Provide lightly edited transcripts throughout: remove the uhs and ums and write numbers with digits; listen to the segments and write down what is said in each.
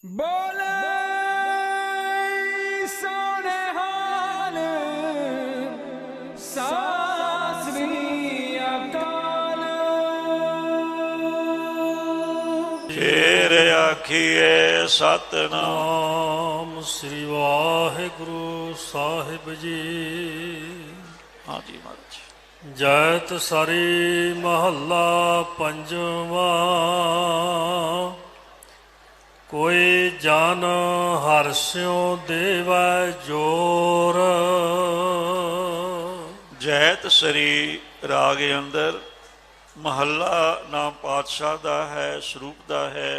बोले सोने हाल सासरी अकाल। फेर आखिए सतनाम श्री वाहिगुरु साहिब जी। हाँ जी महाराज। जैत सरी महला पंजवा। कोई जन हर्ष्यों देवै जोर। जैत सरी राग अंदर महला नाम पातशाह का है, स्वरूप का है।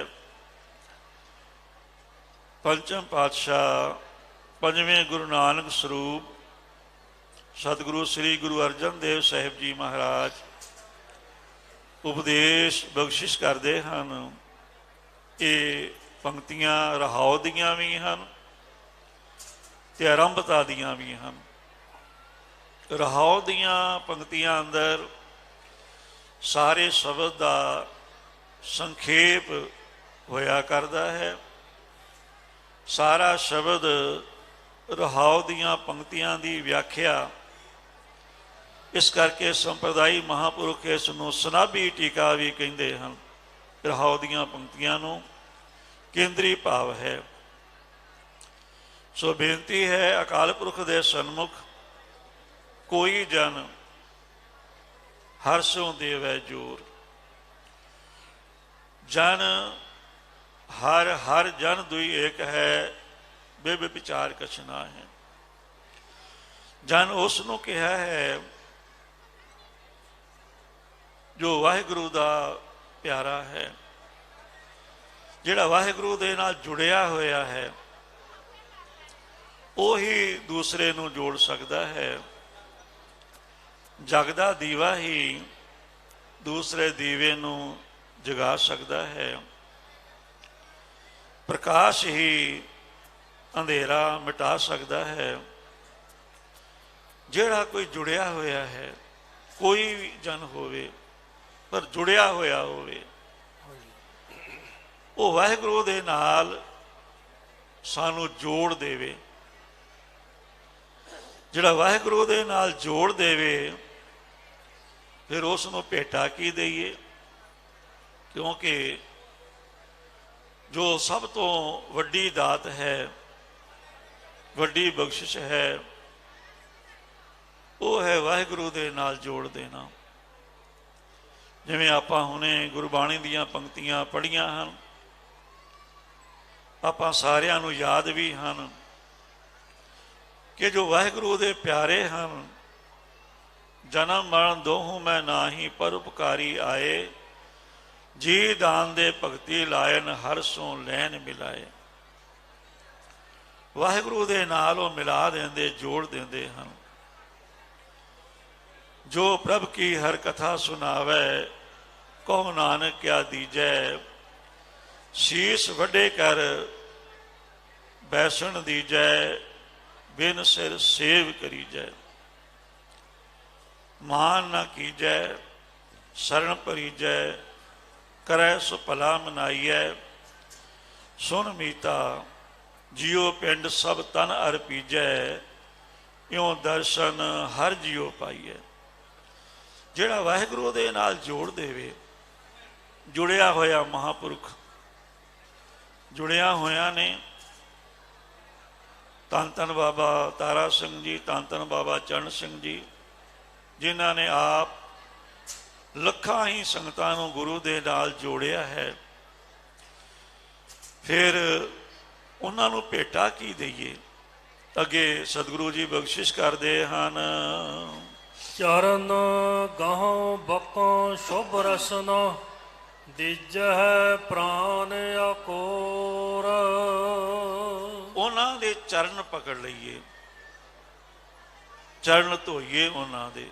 पंचम पातशाह पंजवें गुरु नानक स्वरूप सतगुरु श्री गुरु अर्जन देव साहिब जी महाराज उपदेश बख्शिश करते हैं। ये पंक्तियां रहाओ दियां भी हैं ते आरंभता दियां भी हैं। रहाओ दियां पंक्तियां अंदर सारे शब्द का संखेप होया करता है। सारा शब्द रहाओ दियां पंक्तियां की व्याख्या, इस करके संप्रदायी महापुरुष इसनूं सनाबी टीका भी कहते हैं। रहाओ दियां पंक्तियां नूं केंद्री भाव है। सो बेनती है अकाल पुरख दे सन्मुख कोई जन हर्षों देवै जोर। जन हर हर जन दुई एक है, बेब विचार कछना है। जन उसनूं कहा है जो वाहिगुरु का प्यारा है, जिहड़ा वाहिगुरु दे नाल जुड़िया होया है, वही दूसरे नूं जोड़ सकता है। जगदा दीवा ही दूसरे दीवे नूं जगा सकता है। प्रकाश ही अंधेरा मिटा सकता है। जिहड़ा कोई जुड़िया होया है, कोई भी जन होवे पर जुड़िया होया होवे, वो वाहिगुरु दे नाल सानू जोड़ देवे। जिहड़ा वाहिगुरु दे नाल जोड़ देवे फिर उसनूं भेटा की दईए, क्योंकि जो सब तो वड्डी दात है, वड्डी बख्शिश है, वो है वाहिगुरु दे नाल जोड़ देना। जिवें आपां हुणे गुरबाणी दीयां पंक्तियां पढ़ियां हन, आपां सारियां नूं याद भी हन कि जो वाहिगुरु दे प्यारे हन, जन्म मरण दोहूं मैं नाही पर उपकारी आए, जी दान दे भगती लायन हर सो लैन मिलाए। वाहिगुरु दे नाल वो मिला देंदे, जोड़ देंदे हन। जो प्रभ की हर कथा सुनावे, कहो नानक क्या दीजै, शीस वड्डे कर बैसण दीजै, बिन सिर सेव करीजै। मान न कीजै शरण परीजै, करै सो भला मनाइयै। सुन मीता जियो पिंड सब तन अर्पीजै, इयों दर्शन हर जियो पाइए। जिहड़ा वाहिगुरु दे नाल जोड़ देवे, जुड़िया होया महापुरुख जुड़िया होया ने। धन धन बाबा तारा सिंह जी, धन धन बाबा चरण सिंह जी, जिन्हां ने आप लखां ही संगतां नूं गुरु दे नाल जोड़िया है। फिर उन्हां नूं भेटा की दईए। अगे सतगुरु जी बख्शिश करदे हन। चरण गहों बकों शुभ रसना, दिजह प्राण अकोर। उन्हां दे चरण पकड़ लईए, चरण धोइए उन्हां दे।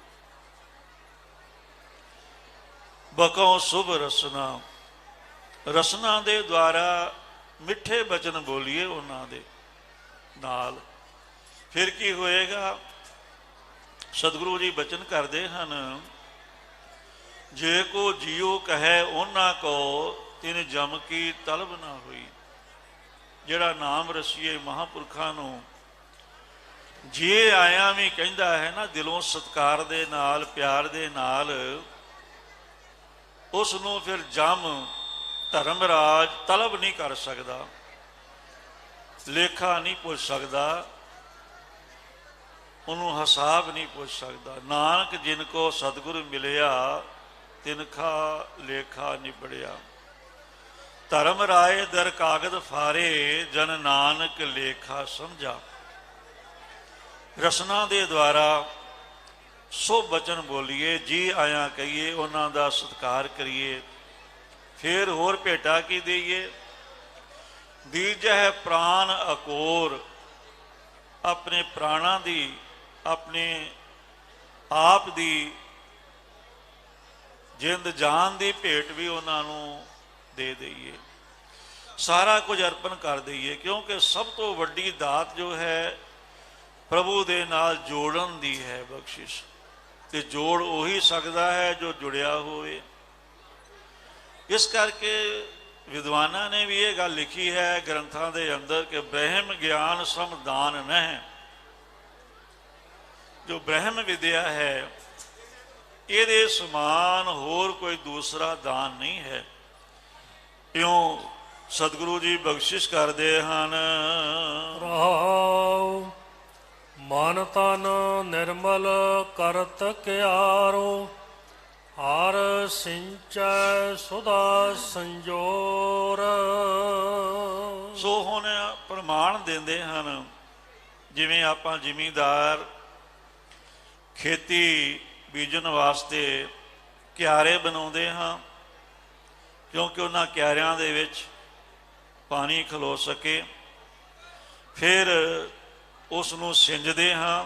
बकों शुभ रसना, रसना दे द्वारा मिठे बचन बोलिए उन्हां दे नाल। फिर की होएगा? सतगुरु जी बचन करते हैं, जे को जियो कहे उन्ना को तिन जम की तलब ना हुई। ਜਿਹੜਾ ਨਾਮ ਰਸੀਏ ਮਹਾਂਪੁਰਖਾਂ ਨੂੰ ਜੇ ਆਇਆ ਵੀ ਕਹਿੰਦਾ ਹੈ ਨਾ ਦਿਲੋਂ ਸਤਿਕਾਰ ਦੇ ਨਾਲ, ਪਿਆਰ ਦੇ ਨਾਲ, ਉਸ ਨੂੰ ਫਿਰ ਜਮ ਧਰਮਰਾਜ ਤਲਬ ਨਹੀਂ ਕਰ ਸਕਦਾ, ਲੇਖਾ ਨਹੀਂ ਪੁੱਛ ਸਕਦਾ, ਉਹਨੂੰ ਹਿਸਾਬ ਨਹੀਂ ਪੁੱਛ ਸਕਦਾ। ਨਾਨਕ ਜਿਨ ਕੋ ਸਤਿਗੁਰ ਮਿਲਿਆ ਤਿਨਖਾ ਲੇਖਾ ਨਿਬੜਿਆ। ਧਰਮ ਰਾਏ ਦਰ ਕਾਗਦ ਫਾਰੇ ਜਨ ਨਾਨਕ ਲੇਖਾ ਸਮਝਾ। ਰਸਨਾ ਦੇ ਦੁਆਰਾ ਸੋ ਬਚਨ ਬੋਲੀਏ, ਜੀ ਆਇਆਂ ਕਹੀਏ, ਉਹਨਾਂ ਦਾ ਸਤਿਕਾਰ ਕਰੀਏ, ਫਿਰ ਹੋਰ ਭੇਟਾ ਕੀ ਦੇਈਏ। ਦੀਜਹਿ ਪ੍ਰਾਨ ਅਕੋਰ, ਆਪਣੇ ਪ੍ਰਾਣਾਂ ਦੀ, ਆਪਣੇ ਆਪ ਦੀ, ਜਿੰਦ ਜਾਨ ਦੀ ਭੇਟ ਵੀ ਉਹਨਾਂ ਨੂੰ ਦੇ ਦਈਏ, ਸਾਰਾ ਕੁਝ ਅਰਪਣ ਕਰ ਦਈਏ, ਕਿਉਂਕਿ ਸਭ ਤੋਂ ਵੱਡੀ ਦਾਤ ਜੋ ਹੈ ਪ੍ਰਭੂ ਦੇ ਨਾਲ ਜੋੜਨ ਦੀ ਹੈ ਬਖਸ਼ਿਸ਼, ਤੇ ਜੋੜ ਉਹੀ ਸਕਦਾ ਹੈ ਜੋ ਜੁੜਿਆ ਹੋਵੇ। ਇਸ ਕਰਕੇ ਵਿਦਵਾਨਾਂ ਨੇ ਵੀ ਇਹ ਗੱਲ ਲਿਖੀ ਹੈ ਗ੍ਰੰਥਾਂ ਦੇ ਅੰਦਰ ਕਿ ਬ੍ਰਹਮ ਗਿਆਨ ਸਮਦਾਨ ਨਹਿ। ਜੋ ਬ੍ਰਹਮ ਵਿਦਿਆ ਹੈ ਇਹਦੇ ਸਮਾਨ ਹੋਰ ਕੋਈ ਦੂਸਰਾ ਦਾਨ ਨਹੀਂ ਹੈ। ਇਉਂ ਸਤਿਗੁਰੂ ਜੀ ਬਖਸ਼ਿਸ਼ ਕਰਦੇ ਹਨ। ਰਹਾਉ ਮਨ ਤਨ ਨਿਰਮਲ ਕਰਤ ਕਿਆਰੋ, ਹਰ ਸਿੰਚੈ ਸੁਦਾ ਸੰਜੋਰ। ਸੋ ਹੁਣ ਪ੍ਰਮਾਣ ਦਿੰਦੇ ਹਨ, ਜਿਵੇਂ ਆਪਾਂ ਜ਼ਿਮੀਂਦਾਰ ਖੇਤੀ ਬੀਜਣ ਵਾਸਤੇ ਕਿਆਰੇ ਬਣਾਉਂਦੇ ਹਾਂ, ਕਿਉਂਕਿ ਉਹਨਾਂ ਕਿਆਰਿਆਂ ਦੇ ਵਿੱਚ ਪਾਣੀ ਖਲੋ ਸਕੇ, ਫਿਰ ਉਸ ਨੂੰ ਸਿੰਜਦੇ ਹਾਂ,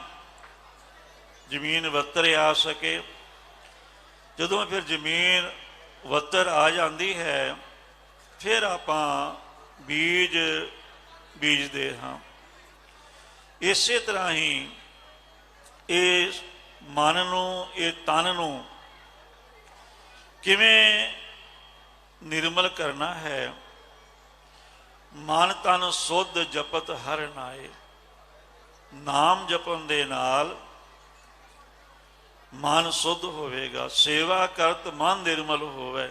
ਜ਼ਮੀਨ ਵੱਤਰ ਆ ਸਕੇ। ਜਦੋਂ ਫਿਰ ਜ਼ਮੀਨ ਵੱਤਰ ਆ ਜਾਂਦੀ ਹੈ, ਫਿਰ ਆਪਾਂ ਬੀਜ ਬੀਜਦੇ ਹਾਂ। ਇਸੇ ਤਰ੍ਹਾਂ ਹੀ ਇਹ ਮਨ ਨੂੰ, ਇਹ ਤਨ ਨੂੰ ਕਿਵੇਂ ਨਿਰਮਲ ਕਰਨਾ ਹੈ। ਮਨ ਤਨ ਸੁਧ ਜਪਤ ਹਰ ਨਾਏ, ਨਾਮ ਜਪਣ ਦੇ ਨਾਲ ਮਨ ਸੁਧ ਹੋਵੇਗਾ। ਸੇਵਾ ਕਰਤ ਮਨ ਨਿਰਮਲ ਹੋਵੇ,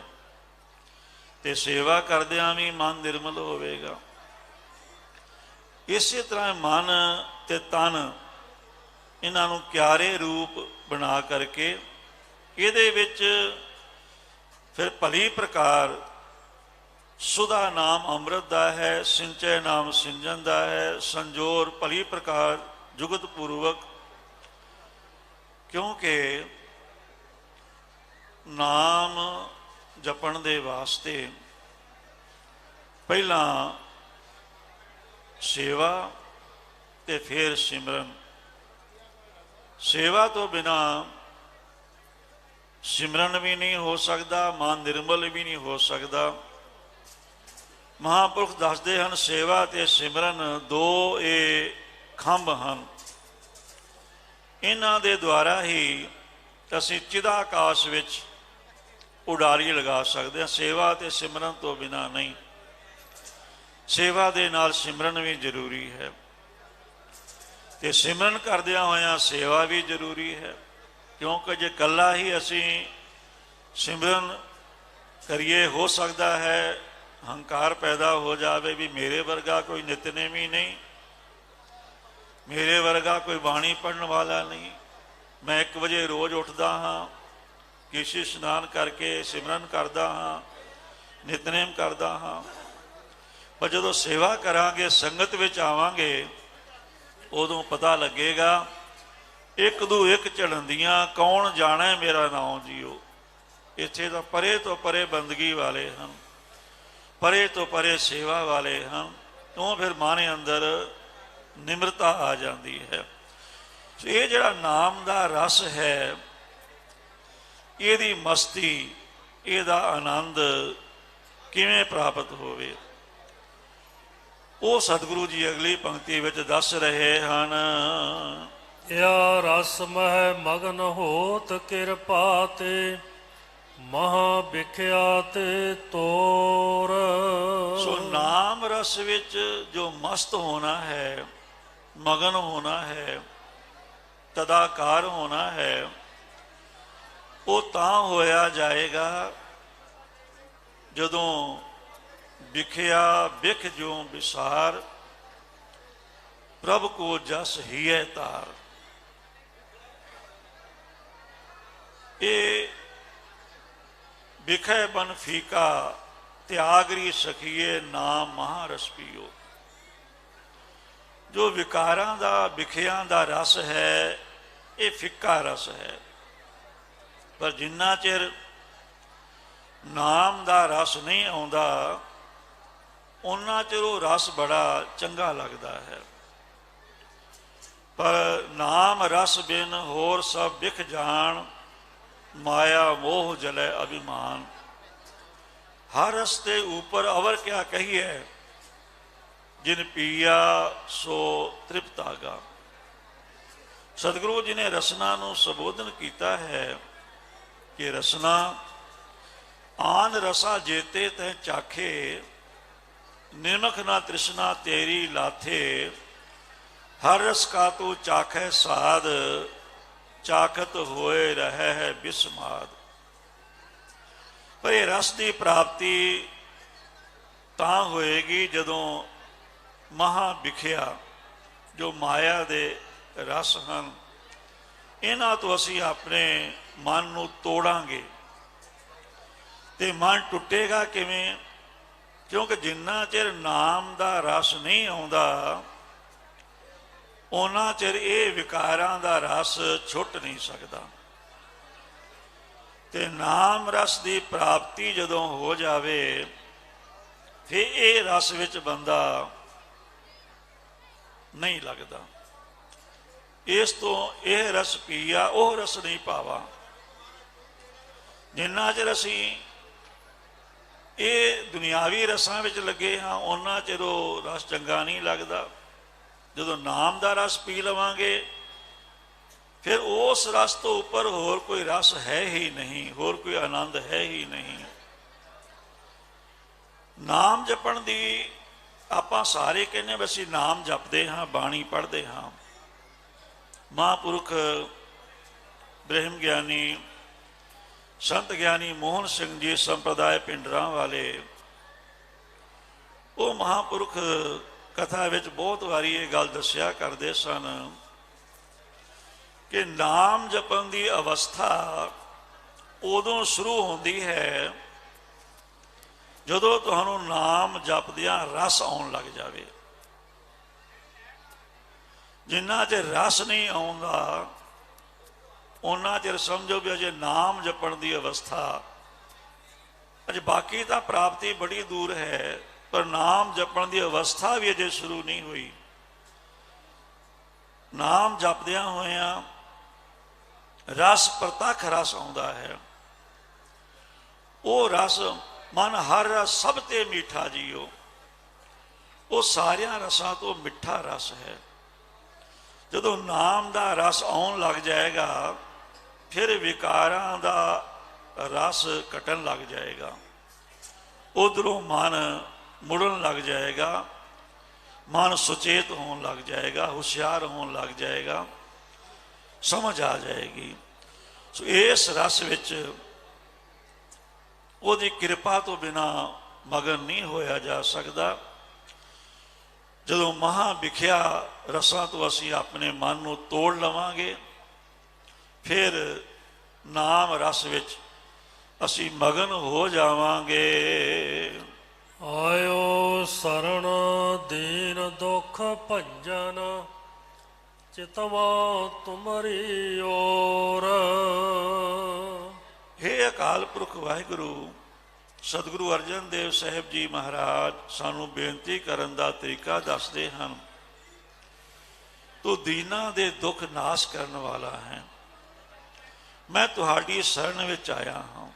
ਤੇ ਸੇਵਾ ਕਰਦਿਆਂ ਵੀ ਮਨ ਨਿਰਮਲ ਹੋਵੇਗਾ। ਇਸੇ ਤਰ੍ਹਾਂ ਮਨ ਤੇ ਤਨ, ਇਹਨਾਂ ਨੂੰ ਕਿਆਰੇ ਰੂਪ ਬਣਾ ਕਰਕੇ ਇਹਦੇ ਵਿੱਚ ਫਿਰ ਭਲੀ ਪ੍ਰਕਾਰ ਸੁਦਾ ਨਾਮ ਅੰਮ੍ਰਿਤ ਦਾ ਹੈ, ਸਿੰਚੈ ਨਾਮ ਸਿੰਜਨ ਦਾ ਹੈ, ਸੰਜੋਰ ਭਲੀ ਪ੍ਰਕਾਰ ਜੁਗਤ ਪੂਰਵਕ। ਕਿਉਂਕਿ ਨਾਮ ਜਪਣ ਦੇ ਵਾਸਤੇ ਪਹਿਲਾਂ ਸੇਵਾ ਤੇ ਫਿਰ ਸਿਮਰਨ। ਸੇਵਾ ਤੋਂ ਬਿਨਾਂ ਸਿਮਰਨ ਵੀ ਨਹੀਂ ਹੋ ਸਕਦਾ, ਮਨ ਨਿਰਮਲ ਵੀ ਨਹੀਂ ਹੋ ਸਕਦਾ। ਮਹਾਂਪੁਰਖ ਦੱਸਦੇ ਹਨ ਸੇਵਾ ਤੇ ਸਿਮਰਨ ਦੋ ਇਹ ਖੰਭ ਹਨ, ਇਹਨਾਂ ਦੇ ਦੁਆਰਾ ਹੀ ਅਸੀਂ ਚਿਦਾਕਾਸ਼ ਵਿੱਚ ਉਡਾਰੀ ਲਗਾ ਸਕਦੇ ਹਾਂ। ਸੇਵਾ ਤੇ ਸਿਮਰਨ ਤੋਂ ਬਿਨਾਂ ਨਹੀਂ। ਸੇਵਾ ਦੇ ਨਾਲ ਸਿਮਰਨ ਵੀ ਜ਼ਰੂਰੀ ਹੈ, ਤੇ ਸਿਮਰਨ ਕਰਦਿਆਂ ਹੋਇਆਂ ਸੇਵਾ ਵੀ ਜ਼ਰੂਰੀ ਹੈ। ਕਿਉਂਕਿ ਜੇ ਇਕੱਲਾ ਹੀ ਅਸੀਂ ਸਿਮਰਨ ਕਰੀਏ, ਹੋ ਸਕਦਾ ਹੈ ਹੰਕਾਰ ਪੈਦਾ ਹੋ ਜਾਵੇ ਵੀ ਮੇਰੇ ਵਰਗਾ ਕੋਈ ਨਿਤਨੇਮੀ ਨਹੀਂ, ਮੇਰੇ ਵਰਗਾ ਕੋਈ ਬਾਣੀ ਪੜ੍ਹਨ ਵਾਲਾ ਨਹੀਂ। ਮੈਂ 1 ਵਜੇ ਰੋਜ਼ ਉੱਠਦਾ ਹਾਂ, ਕੇਸ਼ੀ ਇਸ਼ਨਾਨ ਕਰਕੇ ਸਿਮਰਨ ਕਰਦਾ ਹਾਂ, ਨਿਤਨੇਮ ਕਰਦਾ ਹਾਂ। ਪਰ ਜਦੋਂ ਸੇਵਾ ਕਰਾਂਗੇ, ਸੰਗਤ ਵਿੱਚ ਆਵਾਂਗੇ, ਉਦੋਂ ਪਤਾ ਲੱਗੇਗਾ ਇੱਕ ਦੂ ਇੱਕ ਝੜਨਦੀਆਂ ਕੌਣ ਜਾਣੇ ਮੇਰਾ ਨਾਮ ਜੀਓ। ਇੱਥੇ ਤਾਂ ਪਰੇ ਤੋਂ ਪਰੇ ਬੰਦਗੀ ਵਾਲੇ ਹਨ, ਪਰੇ ਤੋਂ ਪਰੇ ਸੇਵਾ ਵਾਲੇ ਹਨ। ਉਹ ਫਿਰ ਮਨ ਅੰਦਰ ਨਿਮਰਤਾ ਆ ਜਾਂਦੀ ਹੈ। ਇਹ ਜਿਹੜਾ ਨਾਮ ਦਾ ਰਸ ਹੈ, ਇਹਦੀ ਮਸਤੀ, ਇਹਦਾ ਆਨੰਦ ਕਿਵੇਂ ਪ੍ਰਾਪਤ ਹੋਵੇ, ਉਹ ਸਤਿਗੁਰੂ ਜੀ ਅਗਲੀ ਪੰਕਤੀ ਵਿੱਚ ਦੱਸ ਰਹੇ ਹਨ। ਯਾ ਰਸ ਮਹਿ ਮਗਨ ਹੋਤ ਕਿਰਪਾ ਤੇ, ਮਹਾ ਵਿਖਿਆ ਤੇ ਤੋਰ। ਸੋ ਨਾਮ ਰਸ ਵਿੱਚ ਜੋ ਮਸਤ ਹੋਣਾ ਹੈ, ਮਗਨ ਹੋਣਾ ਹੈ, ਤਦਾਕਾਰ ਹੋਣਾ ਹੈ, ਉਹ ਤਾਂ ਹੋਇਆ ਜਾਏਗਾ ਜਦੋਂ ਵਿਖਿਆ ਵਿਖ ਜੋ ਵਿਸਾਰ, ਪ੍ਰਭ ਕੋ ਜਸ ਹੀਏ ਤਾਰ। ਇਹ ਵਿਖੇ ਬਨ ਫੀਕਾ ਤਿਆਗਰੀ ਸਖੀਏ ਨਾਮ ਮਹਾਰਸ ਪੀਓ। ਜੋ ਵਿਕਾਰਾਂ ਦਾ ਵਿਖਿਆਂ ਦਾ ਰਸ ਹੈ, ਇਹ ਫਿੱਕਾ ਰਸ ਹੈ, ਪਰ ਜਿੰਨਾ ਚਿਰ ਨਾਮ ਦਾ ਰਸ ਨਹੀਂ ਆਉਂਦਾ ਉਹਨਾਂ ਚਿਰ ਉਹ ਰਸ ਬੜਾ ਚੰਗਾ ਲੱਗਦਾ ਹੈ। ਪਰ ਨਾਮ ਰਸ ਬਿਨ ਹੋਰ ਸਭ ਵਿਖ ਜਾਣ, ਮਾਇਆ मोह जले अभिमान। हर रस के ऊपर अवर क्या कहिए, जिन पिया सो तृप्त आगा। सतगुरु जी ने रसना नूं संबोधन किया है कि रसना आन रसा जेते तै चाखे, निमक ना तृष्णा तेरी लाथे। हर रस का तू चाखे साध, ਚਾਖਤ ਹੋਏ ਰਹੇ ਹੈ ਬਿਸਮਾਦ। ਪਰ ਇਹ ਰਸ ਦੀ ਪ੍ਰਾਪਤੀ ਤਾਂ ਹੋਏਗੀ ਜਦੋਂ ਮਹਾ ਵਿਖਿਆ ਜੋ ਮਾਇਆ ਦੇ ਰਸ ਹਨ, ਇਹਨਾਂ ਤੋਂ ਅਸੀਂ ਆਪਣੇ ਮਨ ਨੂੰ ਤੋੜਾਂਗੇ। ਤੇ ਮਨ ਟੁੱਟੇਗਾ ਕਿਵੇਂ? ਕਿਉਂਕਿ ਜਿੰਨਾ ਚਿਰ ਨਾਮ ਦਾ ਰਸ ਨਹੀਂ ਆਉਂਦਾ ਉਹਨਾਂ ਚਿਰ ਇਹ ਵਿਕਾਰਾਂ ਦਾ ਰਸ ਛੁੱਟ ਨਹੀਂ ਸਕਦਾ। ਤੇ ਨਾਮ ਰਸ ਦੀ ਪ੍ਰਾਪਤੀ ਜਦੋਂ ਹੋ ਜਾਵੇ ਫਿਰ ਇਹ ਰਸ ਵਿੱਚ ਬੰਦਾ ਨਹੀਂ ਲੱਗਦਾ। ਇਸ ਤੋਂ ਇਹ ਰਸ ਪੀਆ ਉਹ ਰਸ ਨਹੀਂ ਭਾਵਾ। ਜਿੰਨਾ ਚਿਰ ਅਸੀਂ ਇਹ ਦੁਨਿਆਵੀ ਰਸਾਂ ਵਿੱਚ ਲੱਗੇ ਹਾਂ ਉਹਨਾਂ ਚਿਰ ਉਹ ਰਸ ਚੰਗਾ ਨਹੀਂ ਲੱਗਦਾ। ਜਦੋਂ ਨਾਮ ਦਾ ਰਸ ਪੀ ਲਵਾਂਗੇ ਫਿਰ ਉਸ ਰਸ ਤੋਂ ਉੱਪਰ ਹੋਰ ਕੋਈ ਰਸ ਹੈ ਹੀ ਨਹੀਂ, ਹੋਰ ਕੋਈ ਆਨੰਦ ਹੈ ਹੀ ਨਹੀਂ। ਨਾਮ ਜਪਣ ਦੀ ਆਪਾਂ ਸਾਰੇ ਕਹਿੰਦੇ ਵੀ ਅਸੀਂ ਨਾਮ ਜਪਦੇ ਹਾਂ, ਬਾਣੀ ਪੜ੍ਹਦੇ ਹਾਂ। ਮਹਾਂਪੁਰਖ ਬ੍ਰਹਮ ਗਿਆਨੀ ਸੰਤ ਗਿਆਨੀ ਮੋਹਨ ਸਿੰਘ ਜੀ ਸੰਪਰਦਾਇ ਪਿੰਡਰਾਂ ਵਾਲੇ, ਉਹ ਮਹਾਂਪੁਰਖ ਕਥਾ ਵਿੱਚ ਬਹੁਤ ਵਾਰੀ ਇਹ ਗੱਲ ਦੱਸਿਆ ਕਰਦੇ ਸਨ ਕਿ ਨਾਮ ਜਪਣ ਦੀ ਅਵਸਥਾ ਉਦੋਂ ਸ਼ੁਰੂ ਹੁੰਦੀ ਹੈ ਜਦੋਂ ਤੁਹਾਨੂੰ ਨਾਮ ਜਪਦਿਆਂ ਰਸ ਆਉਣ ਲੱਗ ਜਾਵੇ। ਜਿੰਨਾ ਚਿਰ ਰਸ ਨਹੀਂ ਆਉਂਦਾ ਉਹਨਾਂ ਚਿਰ ਸਮਝੋ ਵੀ ਅਜੇ ਨਾਮ ਜਪਣ ਦੀ ਅਵਸਥਾ, ਅਜੇ ਬਾਕੀ ਤਾਂ ਪ੍ਰਾਪਤੀ ਬੜੀ ਦੂਰ ਹੈ, ਪਰ ਨਾਮ ਜਪਣ ਦੀ ਅਵਸਥਾ ਵੀ ਅਜੇ ਸ਼ੁਰੂ ਨਹੀਂ ਹੋਈ। ਨਾਮ ਜਪਦਿਆਂ ਹੋਇਆਂ ਰਸ ਪ੍ਰਤੱਖ ਰਸ ਆਉਂਦਾ ਹੈ। ਉਹ ਰਸ ਮਨ ਹਰ ਰਸ ਸਭ ਤੇ ਮਿੱਠਾ ਜੀਓ, ਉਹ ਸਾਰਿਆਂ ਰਸਾਂ ਤੋਂ ਮਿੱਠਾ ਰਸ ਹੈ। ਜਦੋਂ ਨਾਮ ਦਾ ਰਸ ਆਉਣ ਲੱਗ ਜਾਏਗਾ ਫਿਰ ਵਿਕਾਰਾਂ ਦਾ ਰਸ ਘਟਣ ਲੱਗ ਜਾਏਗਾ। ਉਧਰੋਂ ਮਨ ਮੁੜਨ ਲੱਗ ਜਾਏਗਾ, ਮਨ ਸੁਚੇਤ ਹੋਣ ਲੱਗ ਜਾਏਗਾ, ਹੁਸ਼ਿਆਰ ਹੋਣ ਲੱਗ ਜਾਏਗਾ, ਸਮਝ ਆ ਜਾਏਗੀ। ਸੋ ਇਸ ਰਸ ਵਿੱਚ ਉਹਦੀ ਕਿਰਪਾ ਤੋਂ ਬਿਨਾ ਮਗਨ ਨਹੀਂ ਹੋਇਆ ਜਾ ਸਕਦਾ। ਜਦੋਂ ਮਹਾਂ ਵਿਖਿਆ ਰਸਾਂ ਤੋਂ ਅਸੀਂ ਆਪਣੇ ਮਨ ਨੂੰ ਤੋੜ ਲਵਾਂਗੇ ਫਿਰ ਨਾਮ ਰਸ ਵਿੱਚ ਅਸੀਂ ਮਗਨ ਹੋ ਜਾਵਾਂਗੇ। ਆਇਓ ਸਰਣ ਦੀਨ ਦੁਖ ਭੰਜਨ, ਚਿਤਵਾ ਤੁਮਰੀ ਓਰ। ਹੇ ਅਕਾਲ ਪੁਰਖ ਵਾਹਿਗੁਰੂ, ਸਤਿਗੁਰੂ ਅਰਜਨ ਦੇਵ ਸਾਹਿਬ ਜੀ ਮਹਾਰਾਜ ਸਾਨੂੰ ਬੇਨਤੀ ਕਰਨ ਦਾ ਤਰੀਕਾ ਦੱਸਦੇ ਹਨ। ਤੂੰ ਦੀਨਾਂ ਦੇ ਦੁੱਖ ਨਾਸ਼ ਕਰਨ ਵਾਲਾ ਹੈ। ਮੈਂ ਤੁਹਾਡੀ ਸ਼ਰਨ ਵਿੱਚ ਆਇਆ ਹਾਂ,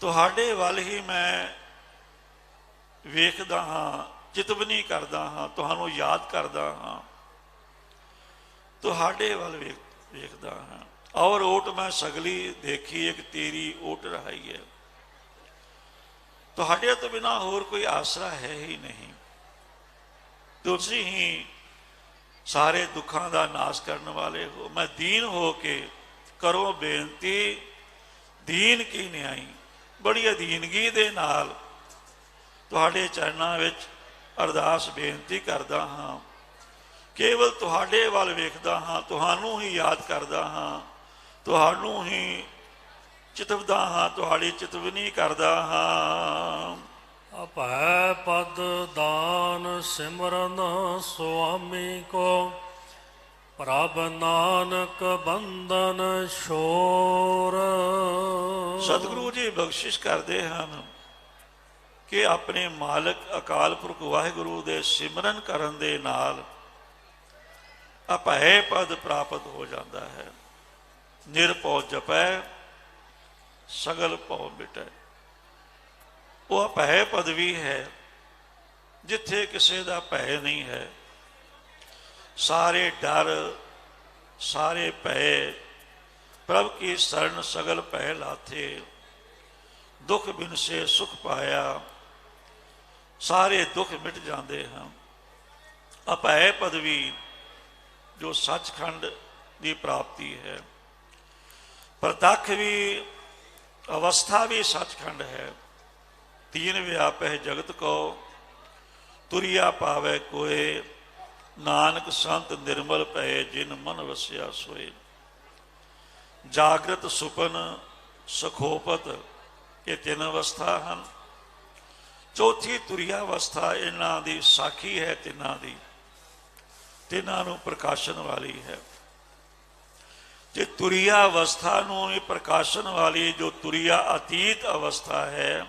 ਤੁਹਾਡੇ ਵੱਲ ਹੀ ਮੈਂ ਵੇਖਦਾ ਹਾਂ, ਚਿਤਵਨੀ ਕਰਦਾ ਹਾਂ, ਤੁਹਾਨੂੰ ਯਾਦ ਕਰਦਾ ਹਾਂ, ਤੁਹਾਡੇ ਵੱਲ ਵੇਖਦਾ ਹਾਂ। ਔਰ ਓਟ ਮੈਂ ਸਗਲੀ ਦੇਖੀ, ਇੱਕ ਤੇਰੀ ਓਟ ਰਹਾਈ ਹੈ। ਤੁਹਾਡੇ ਤੋਂ ਬਿਨਾਂ ਹੋਰ ਕੋਈ ਆਸਰਾ ਹੈ ਹੀ ਨਹੀਂ। ਤੁਸੀਂ ਹੀ ਸਾਰੇ ਦੁੱਖਾਂ ਦਾ ਨਾਸ਼ ਕਰਨ ਵਾਲੇ ਹੋ। ਮੈਂ ਦੀਨ ਹੋ ਕੇ ਕਰੋ ਬੇਨਤੀ, ਦੀਨ ਕੀ ਨਿਆਈ। ਬੜੀ ਅਧੀਨਗੀ ਦੇ ਨਾਲ ਤੁਹਾਡੇ ਚਰਨਾਂ ਵਿੱਚ ਅਰਦਾਸ ਬੇਨਤੀ ਕਰਦਾ ਹਾਂ। ਕੇਵਲ ਤੁਹਾਡੇ ਵੱਲ ਵੇਖਦਾ ਹਾਂ, ਤੁਹਾਨੂੰ ਹੀ ਯਾਦ ਕਰਦਾ ਹਾਂ, ਤੁਹਾਨੂੰ ਹੀ ਚਿਤਵਦਾ ਹਾਂ, ਤੁਹਾਡੀ ਚਿਤਵਨੀ ਕਰਦਾ ਹਾਂ। ਅਭੈ ਪਦ ਦਾਨ ਸਿਮਰਨ ਸੁਆਮੀ ਕੋ, ਪ੍ਰਭ ਨਾਨਕ ਬੰਧਨ ਛੋਰ। ਸਤਿਗੁਰੂ ਜੀ ਬਖਸ਼ਿਸ਼ ਕਰਦੇ ਹਨ ਕਿ ਆਪਣੇ ਮਾਲਕ ਅਕਾਲ ਪੁਰਖ ਵਾਹਿਗੁਰੂ ਦੇ ਸਿਮਰਨ ਕਰਨ ਦੇ ਨਾਲ ਅਭੈ ਪਦ ਪ੍ਰਾਪਤ ਹੋ ਜਾਂਦਾ ਹੈ। ਨਿਰਭਉ ਜਪੈ ਸਗਲ ਭਉ ਮਿਟੈ। ਉਹ ਅਭੈ ਪਦਵੀ ਹੈ ਜਿੱਥੇ ਕਿਸੇ ਦਾ ਭੈ ਨਹੀਂ ਹੈ। ਸਾਰੇ ਡਰ, ਸਾਰੇ ਭੈ ਪ੍ਰਭ ਕੀ ਸ਼ਰਨ ਸਗਲ ਭੈ ਲਾਥੇ, ਦੁੱਖ ਬਿਨਸੇ ਸੁਖ ਪਾਇਆ। ਸਾਰੇ ਦੁੱਖ ਮਿਟ ਜਾਂਦੇ ਹਨ। ਅਭੈ ਪਦਵੀ ਜੋ ਸੱਚਖੰਡ ਦੀ ਪ੍ਰਾਪਤੀ ਹੈ। ਪ੍ਰਤੱਖ ਵੀ, ਅਵਸਥਾ ਵੀ ਸੱਚਖੰਡ ਹੈ। ਤੀਨ ਵਿਆਪਹਿ ਜਗਤ ਕੋ, ਤੁਰਿਆ ਪਾਵੈ ਕੋਏ। ਨਾਨਕ ਸੰਤ ਨਿਰਮਲ ਭਏ, ਜਿਨ ਮਨ ਵਸਿਆ ਸੋਏ। ਜਾਗਰਤ ਸੁਪਨ ਸਖੋਪਤ, ਇਹ ਤਿੰਨ ਅਵਸਥਾ ਹਨ। ਚੌਥੀ ਤੁਰਿਆ ਅਵਸਥਾ ਇਹਨਾਂ ਦੀ ਸਾਖੀ ਹੈ, ਤਿੰਨਾਂ ਨੂੰ ਪ੍ਰਕਾਸ਼ਨ ਵਾਲੀ ਹੈ। ਜੇ ਤੁਰਿਆ ਅਵਸਥਾ ਨੂੰ ਵੀ ਪ੍ਰਕਾਸ਼ਨ ਵਾਲੀ, ਜੋ ਤੁਰਿਆ ਅਤੀਤ ਅਵਸਥਾ ਹੈ,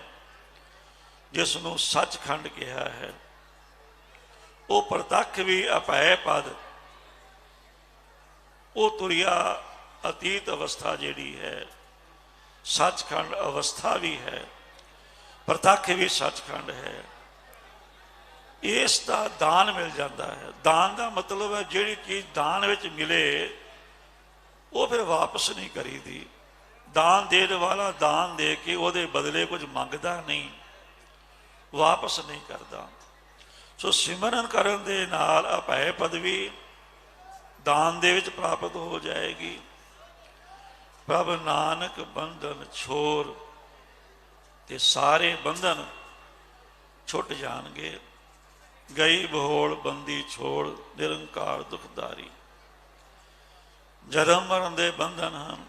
ਜਿਸ ਨੂੰ ਸੱਚਖੰਡ ਕਿਹਾ ਹੈ, ਉਹ ਪ੍ਰਤੱਖ ਵੀ ਅਭੈ ਪਦ, ਉਹ ਤੁਰਿਆ ਅਤੀਤ ਅਵਸਥਾ ਜਿਹੜੀ ਹੈ, ਸੱਚਖੰਡ ਅਵਸਥਾ ਵੀ ਹੈ, ਪ੍ਰਤੱਖ ਵੀ ਸੱਚਖੰਡ ਹੈ। ਇਸ ਦਾ ਦਾਨ ਮਿਲ ਜਾਂਦਾ ਹੈ। ਦਾਨ ਦਾ ਮਤਲਬ ਹੈ ਜਿਹੜੀ ਚੀਜ਼ ਦਾਨ ਵਿੱਚ ਮਿਲੇ ਉਹ ਫਿਰ ਵਾਪਸ ਨਹੀਂ ਕਰੀਦੀ। ਦਾਨ ਦੇਣ ਵਾਲਾ ਦਾਨ ਦੇ ਕੇ ਉਹਦੇ ਬਦਲੇ ਕੁਝ ਮੰਗਦਾ ਨਹੀਂ, ਵਾਪਸ ਨਹੀਂ ਕਰਦਾ। ਸੋ ਸਿਮਰਨ ਕਰਨ ਦੇ ਨਾਲ ਅਭੈ ਪਦਵੀ ਦਾਨ ਦੇ ਵਿੱਚ ਪ੍ਰਾਪਤ ਹੋ ਜਾਏਗੀ। ਪ੍ਰਭ ਨਾਨਕ ਬੰਧਨ ਛੋਰ, ਤੇ ਸਾਰੇ ਬੰਧਨ ਛੁੱਟ ਜਾਣਗੇ। ਗਈ ਬਹੋਲ ਬੰਦੀ ਛੋੜ, ਨਿਰੰਕਾਰ ਦੁਖਦਾਰੀ। ਜਨਮ ਮਰਨ ਦੇ ਬੰਧਨ ਹਨ,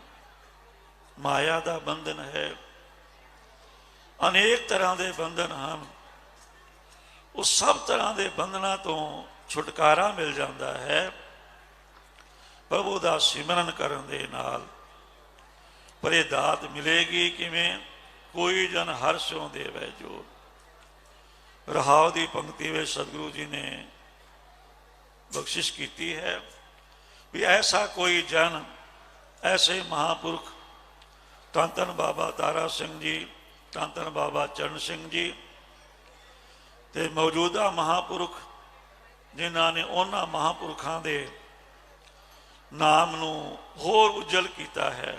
ਮਾਇਆ ਦਾ ਬੰਧਨ ਹੈ, ਅਨੇਕ ਤਰ੍ਹਾਂ ਦੇ ਬੰਧਨ ਹਨ। ਉਹ ਸਭ ਤਰ੍ਹਾਂ ਦੇ ਬੰਧਨਾਂ ਤੋਂ ਛੁਟਕਾਰਾ ਮਿਲ ਜਾਂਦਾ ਹੈ ਪ੍ਰਭੂ ਦਾ ਸਿਮਰਨ ਕਰਨ ਦੇ ਨਾਲ। ਪਰ ਇਹ ਦਾਤ ਮਿਲੇਗੀ ਕਿਵੇਂ? ਕੋਈ ਜਨ ਹਰਿ ਸਿਉ ਦੇਵੈ ਜੋਰ। ਰਹਾਉ ਦੀ ਪੰਕਤੀ ਵਿੱਚ ਸਤਿਗੁਰੂ ਜੀ ਨੇ ਬਖਸ਼ਿਸ਼ ਕੀਤੀ ਹੈ ਵੀ ਐਸਾ ਕੋਈ ਜਨ, ਐਸੇ ਮਹਾਂਪੁਰਖ ਧੰਨ ਧੰਨ ਬਾਬਾ ਤਾਰਾ ਸਿੰਘ ਜੀ, ਧੰਨ ਧੰਨ ਬਾਬਾ ਚਰਨ ਸਿੰਘ ਜੀ ਤੇ ਮੌਜੂਦਾ ਮਹਾਂਪੁਰਖ ਜਿਨ੍ਹਾਂ ਨੇ ਉਹਨਾਂ ਮਹਾਂਪੁਰਖਾਂ ਦੇ ਨਾਮ ਨੂੰ ਹੋਰ ਉਜਲ ਕੀਤਾ ਹੈ,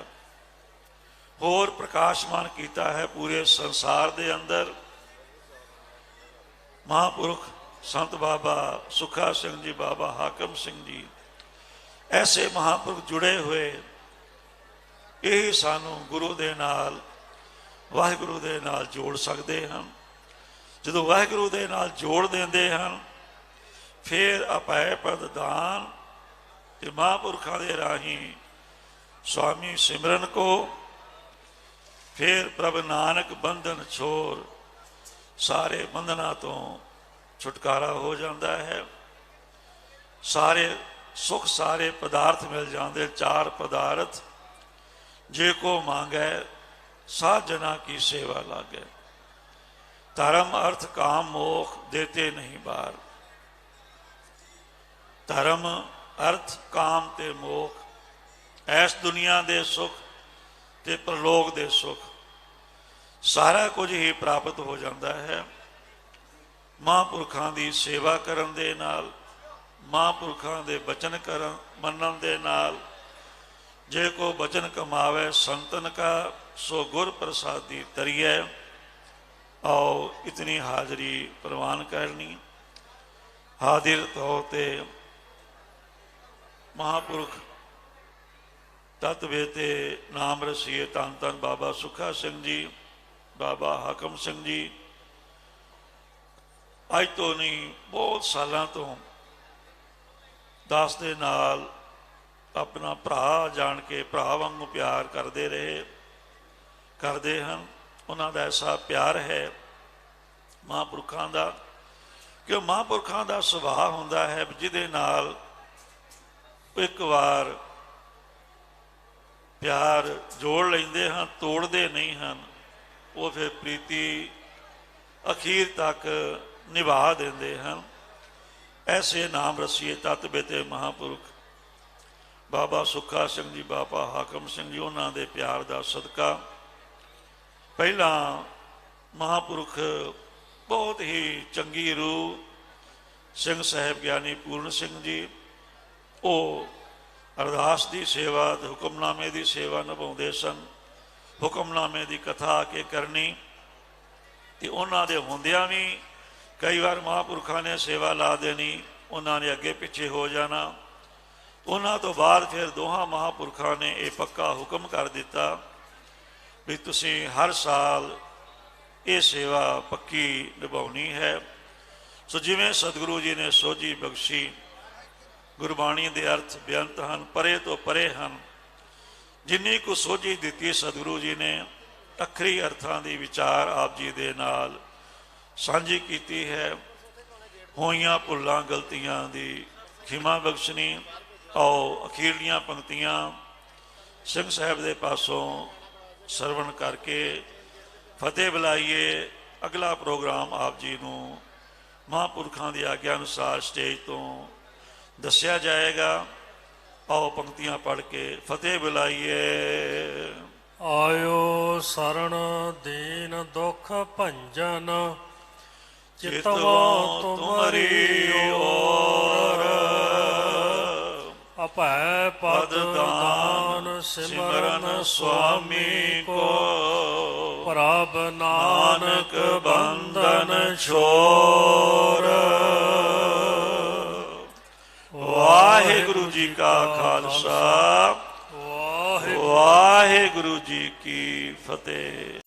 ਹੋਰ ਪ੍ਰਕਾਸ਼ਮਾਨ ਕੀਤਾ ਹੈ ਪੂਰੇ ਸੰਸਾਰ ਦੇ ਅੰਦਰ। ਮਹਾਂਪੁਰਖ ਸੰਤ ਬਾਬਾ ਸੁਖਾ ਸਿੰਘ ਜੀ, ਬਾਬਾ ਹਾਕਮ ਸਿੰਘ ਜੀ, ਐਸੇ ਮਹਾਂਪੁਰਖ ਜੁੜੇ ਹੋਏ, ਇਹ ਸਾਨੂੰ ਗੁਰੂ ਦੇ ਨਾਲ, ਵਾਹਿਗੁਰੂ ਦੇ ਨਾਲ ਜੋੜ ਸਕਦੇ ਹਨ। ਜਦੋਂ ਵਾਹਿਗੁਰੂ ਦੇ ਨਾਲ ਜੋੜ ਦਿੰਦੇ ਹਨ, ਫਿਰ ਅਭੈ ਪਦ ਦਾਨ ਤੇ ਮਹਾਂਪੁਰਖਾਂ ਦੇ ਰਾਹੀਂ ਸੁਆਮੀ ਸਿਮਰਨ ਕੋ, ਫਿਰ ਪ੍ਰਭ ਨਾਨਕ ਬੰਧਨ ਛੋਰ, ਸਾਰੇ ਬੰਧਨਾਂ ਤੋਂ ਛੁਟਕਾਰਾ ਹੋ ਜਾਂਦਾ ਹੈ। ਸਾਰੇ ਸੁਖ, ਸਾਰੇ ਪਦਾਰਥ ਮਿਲ ਜਾਂਦੇ। ਚਾਰ ਪਦਾਰਥ ਜੇ ਕੋ ਮੰਗੈ, ਸਾਧ ਜਨਾ ਕੀ ਸੇਵਾ ਲਾਗੈ। ਧਰਮ ਅਰਥ ਕਾਮ ਮੋਖ ਦੇਤੇ ਨਹੀਂ ਬਾਰ। ਧਰਮ ਅਰਥ ਕਾਮ ਤੇ ਮੋਖ, ਐਸ ਦੁਨੀਆ ਦੇ ਸੁਖ ਤੇ ਪਰਲੋਕ ਦੇ ਸੁਖ, ਸਾਰਾ ਕੁਝ ਹੀ ਪ੍ਰਾਪਤ ਹੋ ਜਾਂਦਾ ਹੈ ਮਹਾਂਪੁਰਖਾਂ ਦੀ ਸੇਵਾ ਕਰਨ ਦੇ ਨਾਲ, ਮਹਾਂਪੁਰਖਾਂ ਦੇ ਬਚਨ ਕਰਨ ਮੰਨਣ ਦੇ ਨਾਲ, जे को बचन कमावे संतन का सो गुर प्रसादी तरिए। आओ इतनी हाजरी प्रवान करनी। हाजिर तौते महापुरुष तत बेते नाम रसीए धन धन बाबा सुखा सिंह जी, बाबा हाकम सिंह जी। अज तो नहीं बहुत सालों तो दास दे नाल अपना भरा जान के भरा वांगू प्यार करते रहे, करते हैं। उन्हों का ऐसा प्यार है महापुरखों का कि महापुरखों का सुभाव होंदा है जिहदे नाल एक बार प्यार जोड़ लेंदे हैं, तोड़ते नहीं हैं। वो फिर प्रीति अखीर तक निभा देंदे हैं। ऐसे नाम रसीए तत बेते महापुरुख बाबा सुखा सिंह जी, बाबा हाकम सिंह जी, उन्होंने दे प्यार का सदका पहला महापुरुष बहुत ही चंगी रूह सिंह साहब ज्ञानी पूर्ण सिंह जी, वो अरदास की सेवा हुक्मनामे की सेवा निभाते सन। हुक्मनामे की कथा आके करनी तो उन्होंने होंदिया भी कई बार महापुरखों ने सेवा ला देनी, उन्होंने अगे पिछे हो जाना। उन्होंने तो बाद फिर दोहां महापुरखों ने यह पक्का हुक्म कर दिता भी तुसी हर साल ये सेवा पक्की निभानी है। सो जिमें सतगुरु जी ने सोझी बख्शी, गुरबाणी के अर्थ बेअंत हैं, परे तो परे हैं। जिन्नी को सोझी दी सतगुरु जी ने अखरी अर्थां की विचार आप जी दे नाल सांझी की है। होइयां भुलां गलतियां दी खिमा बख्शनी। आओ अखीरलियां पंक्तियां सिंह साहब के पासों सरवण करके फतेह बुलाइए। अगला प्रोग्राम आप जी नूं महापुरखों की आग्या अनुसार स्टेज तो दसिया जाएगा। आओ पंक्तियां पढ़ के फतेह बुलाइए। आयो शरण दीन दुख भंजन, चितवा तुम्हारी ओर। अभय पद दान सिमरन स्वामी को, प्रभ नानक बंधन छोर। वाहिगुरु जी का खालसा, वाहिगुरु जी की फतेह।